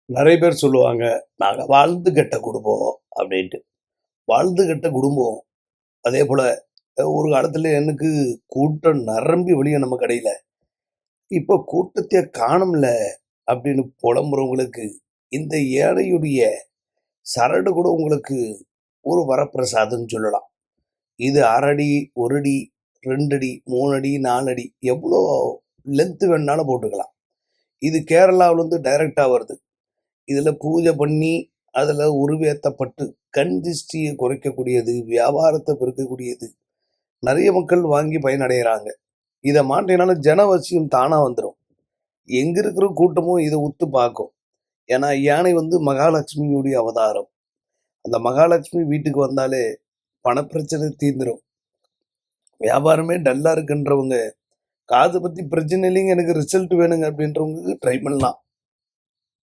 நிறைய பேர் சொல்லுவாங்க, நாங்க வாழ்ந்து கெட்ட குடும்பம் அப்படின்ட்டு. வாழ்ந்து கெட்ட குடும்பம். அதேபோல ஒரு காலத்துல எனக்கு கூட்டம் நிரம்பி வழியும் நம்ம கடையில. இப்போ கூட்டத்தையே காணோம்ல அப்படின்னு புலம்புறவங்களுக்கு, இந்த ஏழையுடைய சரடு கூட உங்களுக்கு ஒரு வரப்பிரசாதம்னு சொல்லலாம். இது 1/2 அடி, 1 அடி, 2 அடி, 3 அடி, 4 அடி எவ்வளோ லென்த் வேணுனாலும் போட்டுக்கலாம். இது கேரளாவிலேருந்து டைரக்ட்டா வருது. இதுல பூஜை பண்ணி, அதுல உருவேத்தப்பட்டு, கண் திஷ்டிய குறைக்கக்கூடியது, வியாபாரத்த பெருக்கக்கூடியது. நெறைய மக்கள் வாங்கி பயனடையறாங்க. இத மாட்டுனாலும் ஜனவசியம் தானா வந்துரும். எங்க இருக்கிற கூட்டமும் இத உத்து பார்க்கும். ஏன்னா, யானை வந்து மகாலட்சுமியுடைய அவதாரம். அந்த மகாலட்சுமி வீட்டுக்கு வந்தாலே பணப்பிரச்சனை தீர்ந்துரும். வியாபாரமே டல்லா இருக்குன்றவங்க, காச பத்தி பிரச்சனை இல்லைங்க, எனக்கு ரிசல்ட் வேணுங்க அப்படின்றவங்களுக்கு ட்ரை பண்ணலாம்.